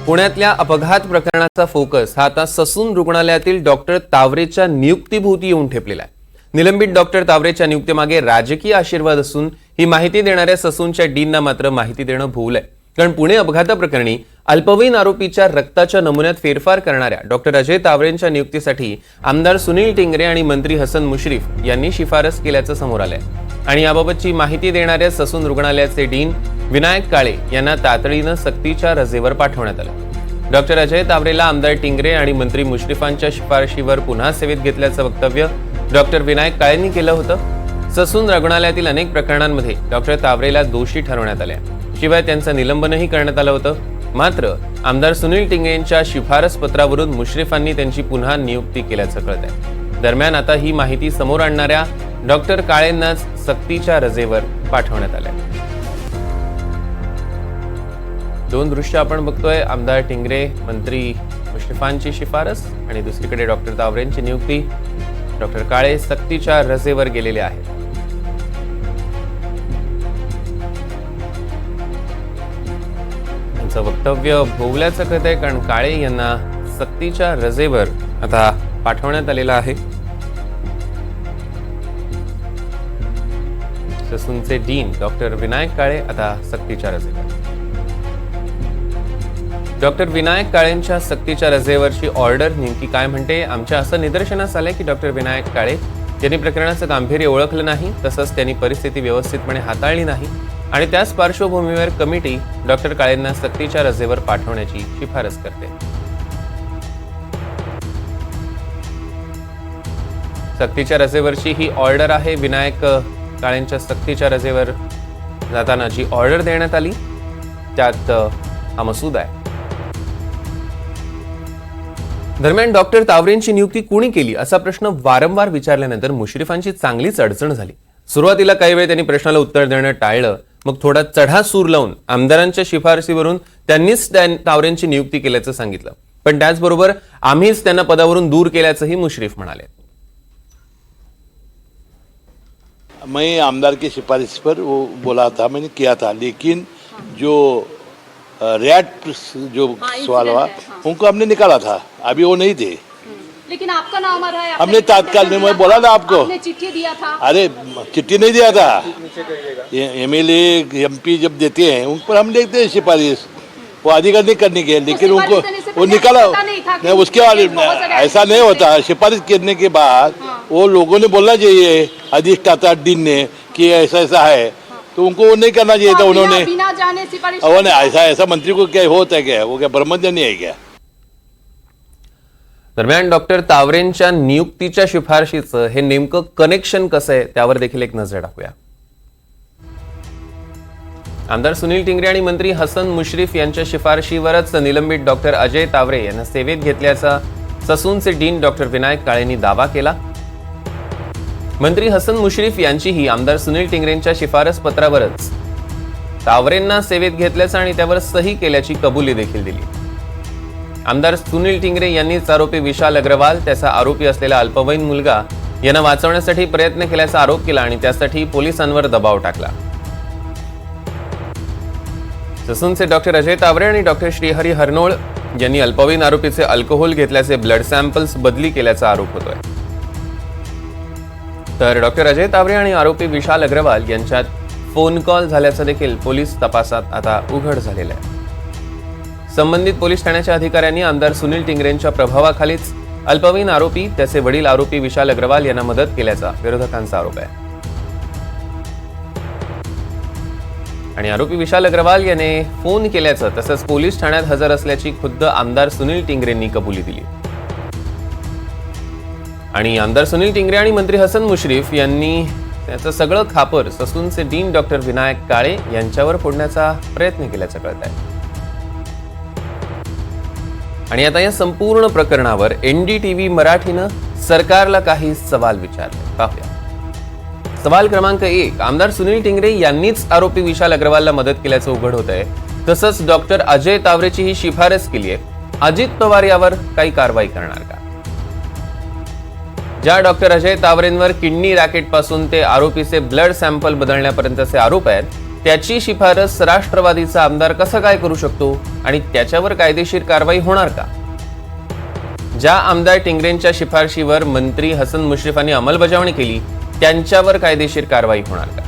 पुण्यातल्या अपघात प्रकरणाचा फोकस हा आता ससून रुग्णालयातील डॉक्टर तावरेच्या नियुक्तीभोवती येऊन ठेपलेला आहे। निलंबित डॉक्टर तावरेच्या नियुक्तीमागे राजकीय आशीर्वाद असून ही माहिती देणाऱ्या ससूनच्या डीनना मात्र माहिती देणं भूललंय। कारण पुणे अपघाताप्रकरणी अल्पवयीन आरोपीच्या रक्ताच्या नमुन्यात फेरफार करणाऱ्या डॉक्टर अजय तावरेंच्या नियुक्तीसाठी आमदार सुनील टिंगरे आणि मंत्री हसन मुश्रीफ यांनी शिफारस केल्याचं समोर आलंय। आणि याबाबतची माहिती देणाऱ्या ससून रुग्णालयाचे डीन विनायक काळे यांना तातडीनं सक्तीच्या रजेवर पाठवण्यात आलं। डॉक्टर अजय तावरेला आमदार टिंगरे आणि मंत्री मुश्रीफांच्या शिफारशीवर पुन्हा सेवेत घेतल्याचं वक्तव्य डॉक्टर विनायक काळेंनी केलं होतं। ससून रुग्णालयातील अनेक प्रकरणांमध्ये डॉक्टर तावरेला दोषी ठरवण्यात आले, शिवाय त्यांचं निलंबनही करण्यात आलं होतं। मात्र आमदार सुनील टिंगरेंच्या शिफारस पत्रावरून मुश्रीफांनी त्यांची पुन्हा नियुक्ती केल्याचं कळतंय। दरम्यान आता ही माहिती समोर आणणाऱ्या डॉक्टर काळेंनाच सक्तीच्या रजेवर पाठवण्यात आलंय। दोन दृश्य आपण बघतोय, आमदार टिंगरे मंत्री मुश्रीफांची शिफारस आणि दुसरीकडे डॉक्टर तावरेंची नियुक्ती। डॉक्टर काळे सक्तीच्या रजेवर गेलेले आहेत। त्यांचं वक्तव्य भोवल्याचं कळतंय, कारण काळे यांना सक्तीच्या रजेवर आता पाठवण्यात आलेलं आहे। ससूनचे डीन डॉक्टर विनायक काळे आता सक्तीच्या रजेवर। डॉक्टर विनायक काळेंच्या सक्तीच्या रजेवरची ऑर्डर नेमकी काय म्हणते? आमच्या असं निदर्शनास आलंय की डॉक्टर विनायक काळे यांनी प्रकरणाचं गांभीर्य ओळखलं नाही, तसंच त्यांनी परिस्थिती व्यवस्थितपणे हाताळली नाही आणि त्याच पार्श्वभूमीवर कमिटी डॉक्टर काळेंना सक्तीच्या रजेवर पाठवण्याची शिफारस करते। सक्तीच्या रजेवरची ही ऑर्डर आहे। विनायक काळेंच्या सक्तीच्या रजेवर जाताना जी ऑर्डर देण्यात आली त्यात हा मसूदा आहे। दरम्यान डॉक्टर तावरेंची नियुक्ती कोणी केली असा प्रश्न वारंवार विचारल्यानंतर मुश्रीफांची चांगलीच अडचण झाली। सुरुवातीला काही वेळ त्यांनी प्रश्नाला उत्तर देणं टाळलं, मग थोडा चढा सूर लावून आमदारांच्या शिफारसीवरून त्यांनीच तावरेंची नियुक्ती केल्याचं सांगितलं, पण त्याचबरोबर आम्हीच त्यांना पदावरून दूर केल्याचंही मुश्रीफ म्हणाले। मैं आमदार की सिफारिश पर वो बोला था, मैंने किया था, लेकिन जो रैट जो सवाल हुआ उनको हमने निकाला था, अभी वो नहीं थे। लेकिन आपका नाम आ रहा है। हमने तात्काल में, मैं बोला ना आपको, आपने चिट्ठी दिया था। अरे चिट्ठी नहीं दिया था, एमएलए एमपी जब देते हैं उन पर हम देखते हैं सिफारिश, वो अधिकार नहीं करने के, लेकिन उनको वो निकाला नहीं, उसके बाद ऐसा नहीं होता। सिफारिश करने के बाद वो लोगों ने बोलना चाहिए, अधिष्ठाता डीन ने कि ऐसा ऐसा है, तो उनको वो नहीं करना चाहिए था। उन्होंने बिना जाने सिफारिश ऐसा मंत्री को क्या होता है, क्या वो क्या ब्रह्मज्ञानी है क्या? दरम्यान डॉक्टर तावरेंच्या नियुक्तीच्या शिफारशीचं हे नेमकं कनेक्शन कसं आहे त्यावर देखील एक नजर टाकूया। आमदार सुनील टिंगरे आणि मंत्री हसन मुश्रीफ यांच्या शिफारशीवरच निलंबित डॉक्टर अजय तावरे यांना सेवेत घेतल्याचा ससूनचे डीन डॉक्टर विनायक काळेंनी दावा केला। मंत्री हसन मुश्रीफ यांचीही आमदार सुनील टिंगरेंच्या शिफारस पत्रावरच तावरेंना सेवेत घेतल्याचं आणि त्यावर सही केल्याची कबुली देखील दिली। आमदार सुनील टिंगरे यांनीच आरोपी विशाल अग्रवाल, त्याचा आरोपी असलेला अल्पवयीन मुलगा यांना वाचवण्यासाठी प्रयत्न केल्याचा आरोप केला आणि त्यासाठी पोलिसांवर दबाव टाकला। ससूनचे डॉक्टर अजय तावरे आणि डॉक्टर श्रीहरी हरनोळ यांनी अल्पवयीन आरोपीचे अल्कोहोल घेतल्याचे ब्लड सॅम्पल्स बदली केल्याचा आरोप होतोय। तर डॉक्टर अजय तावरे आणि आरोपी विशाल अग्रवाल यांच्यात फोन कॉल झाल्याचं देखील पोलीस तपासात आता उघड झालेलं आहे। संबंधित पोलीस ठाण्याच्या अधिकाऱ्यांनी आमदार सुनील टिंगरेंच्या प्रभावाखालीच अल्पवयीन आरोपी, त्याचे वडील आरोपी विशाल अग्रवाल यांना मदत केल्याचा विरोधकांचा आरोप आहे। आणि आरोपी विशाल अग्रवाल याने फोन केल्याचं तसंच पोलीस ठाण्यात हजर असल्याची खुद्द आमदार सुनील टिंगरेंनी कबुली दिली। आणि आमदार सुनील टिंगरे आणि मंत्री हसन मुश्रीफ यांनी त्याचं सगळं खापर ससूनचे डीन डॉक्टर विनायक काळे यांच्यावर फोडण्याचा प्रयत्न केल्याचं कळत आहे। आणि आता या संपूर्ण प्रकरणावर एनडीटीव्ही मराठीनं सरकारला काही सवाल विचारले, पाहूया। सवाल क्रमांक 1, आमदार सुनील टिंगरे यांनीच आरोपी विशाल अग्रवालला मदत केल्याचं उघड होत आहे, तसंच डॉक्टर अजय तावरेची ही शिफारस केली आहे, अजित पवार यावर काही कारवाई करणार का? ज्या डॉक्टर अजय तावरेंवर किडनी रॅकेट पासून ते आरोपीचे ब्लड सॅम्पल बदलण्यापर्यंतचे आरोप आहेत, त्याची शिफारस राष्ट्रवादीचा आमदार कसं काय करू शकतो आणि त्याच्यावर कायदेशीर कारवाई होणार का? ज्या आमदार टिंगरेंच्या शिफारशीवर मंत्री हसन मुश्रीफांनी अंमलबजावणी केली त्यांच्यावर कायदेशीर कारवाई होणार का?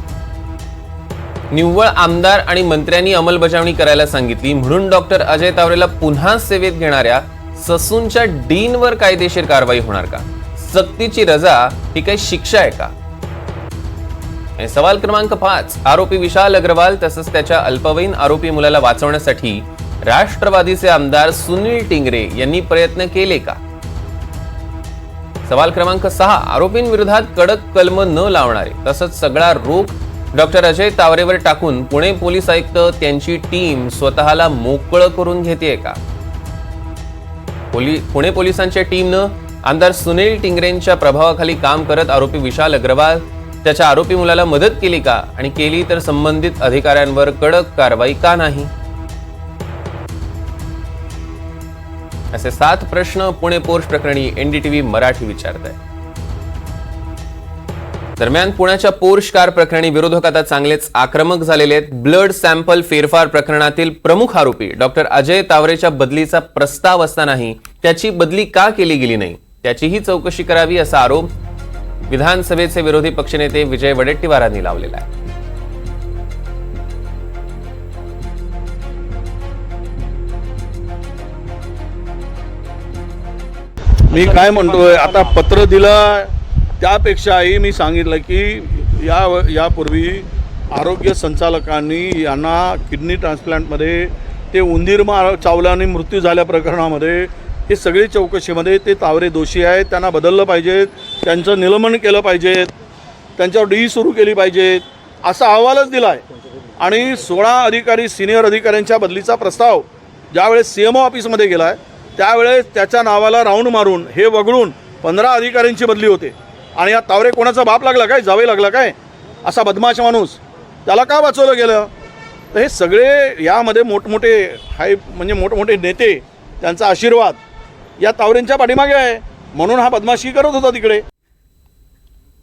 निव्वळ आमदार आणि मंत्र्यांनी अंमलबजावणी करायला सांगितली म्हणून डॉक्टर अजय तावरेला पुन्हा सेवेत घेणाऱ्या ससूनच्या डीनवर कायदेशीर कारवाई होणार का? सक्तीची रजा ही काही शिक्षा आहे का? आणि सवाल क्रमांक 5, आरोपी विशाल अग्रवाल तसंच त्याच्या अल्पवयीन आरोपी मुलाला वाचवण्यासाठी राष्ट्रवादीचे आमदार सुनील टिंगरे यांनी प्रयत्न केले का? सवाल क्रमांक 6, आरोपींविरोधात कडक कलम न लावणारे तसंच सगळा रोख डॉक्टर अजय तावरेवर टाकून पुणे पोलीस आयुक्त त्यांची टीम स्वतःला मोकळं करून घेतेय का? पुणे पोलिसांच्या टीमनं आमदार सुनील टिंगरेंच्या प्रभावाखाली काम करत आरोपी विशाल अग्रवाल त्याच्या आरोपी मुलाला मदत केली का आणि केली तर संबंधित अधिकाऱ्यांवर कडक कारवाई का नाही? असे 7 प्रश्न पुणे पोर्श प्रकरणी एनडीटीव्ही मराठी विचारत आहे. दरम्यान पुण्याच्या पोर्श कार प्रकरणी विरोधक आता चांगलेच आक्रमक झालेले आहेत. ब्लड सॅम्पल फेरफार प्रकरणातील प्रमुख आरोपी डॉक्टर अजय तावरेच्या बदलीचा प्रस्ताव असतानाही त्याची बदली का केली गेली नाही त्याचीही चौकशी करावी असा आरोप विधानसभेचे विरोधी पक्षनेते विजय वडेट्टीवारांनी लावलेला आहे. मी काय म्हणतोय, आता पत्र दिलं त्यापेक्षाही मी सांगितलं की यापूर्वी आरोग्य संचालकांनी यांना किडनी ट्रान्सप्लांटमध्ये ते उंदीर चावल्याने मृत्यू झाल्या प्रकरणामध्ये हे सगळी चौकशीमध्ये ते तावरे दोषी आहेत, त्यांना बदललं पाहिजे, त्यांचं निलंबन केलं पाहिजे, त्यांच्यावर डी सुरू केली पाहिजे असा अहवालच दिला आहे. आणि 16 अधिकारी सिनियर अधिकाऱ्यांच्या बदलीचा प्रस्ताव ज्यावेळेस CMO ऑफिसमध्ये गेला आहे त्यावेळेस त्याच्या नावाला राऊंड मारून हे वगळून 15 अधिकाऱ्यांची बदली होते. आणि या तावरे कोणाचा बाप लागला काय, जावे लागला काय, असा बदमाश माणूस, त्याला का वाचवलं गेलं? तर हे सगळे यामध्ये मोठमोठे नेते, त्यांचा आशीर्वाद या तावरेंच्या पाठीमागे आहे, म्हणून हा बदमाशी करत होता तिकडे.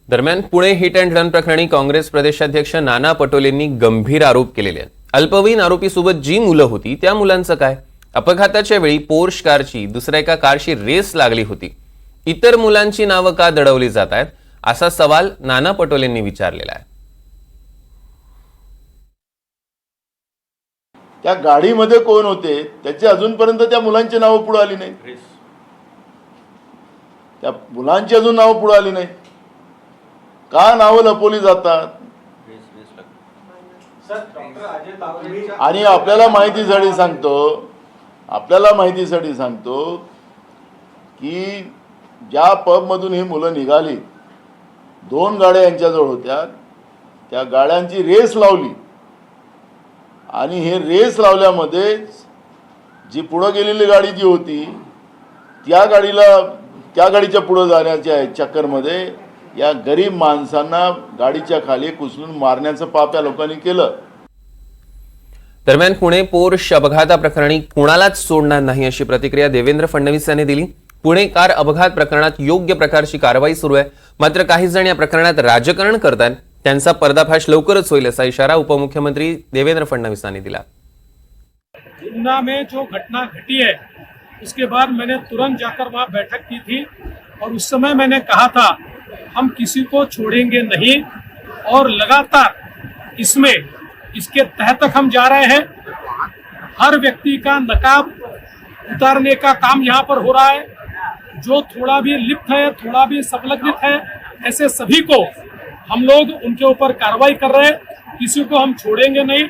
दरम्यान पुणे हिट अँड रन प्रकरणी काँग्रेस प्रदेशाध्यक्ष नाना पटोलेंनी गंभीर आरोप केलेले आहेत. अल्पवयीन आरोपीसोबत जी मुलं होती त्या मुलांचं काय? अपघाताच्या वेळी पोर्श कारची दुसऱ्या एका कारशी रेस लागली होती, इतर मुलांची नावं का दडवली जात आहेत असा सवाल नाना पटोलेंनी विचारलेला आहे. त्या गाडीमध्ये कोण होते त्याची अजूनपर्यंत त्या मुलांची नावं पुढे आली नाही. त्या मुलांची अजून नावं पुढे आली नाही. का नावं लपवली जातात? आणि आपल्याला माहितीसाठी सांगतो की ज्या पबमधून ही मुलं निघाली, 2 गाड्या यांच्याजवळ होत्या, त्या गाड्यांची रेस लावली आणि हे रेस लावल्यामध्ये जी पुढे गेलेली गाडी जी होती त्या गाडीच्या पुढे जाण्याच्या चक्करमध्ये या गरीब माणसांना गाडीच्या खाली कुचलून मारण्याचं पाप या लोकांनी केलं. दरम्यान पुणे पोर्श अपघाताप्रकरणी कुणालाच सोडणार नाही अशी प्रतिक्रिया देवेंद्र फडणवीस यांनी दिली. पुणे कार अपघात प्रकरणात योग्य प्रकारची कारवाई सुरू आहे, मात्र काही जण या प्रकरणात राजकारण करतात, त्यांचा पर्दाफाश लवकरच होईल असा इशारा उपमुख्यमंत्री देवेंद्र फडणवीस यांनी दिला. गुना में जो घटना घटी है उसके बाद मैंने तुरंत जाकर वहां बैठक की थी और उस समय मैंने कहा था हम किसी को छोड़ेंगे नहीं और लगातार इसके तहत तक हम जा रहे हैं. हर व्यक्ति का नकाब उतारने का काम यहाँ पर हो रहा है. जो थोड़ा भी लिप्त है, थोड़ा भी संलग्नित है, ऐसे सभी को हम लोग उनके ऊपर कार्रवाई कर रहे हैं. किसी को हम छोड़ेंगे नहीं.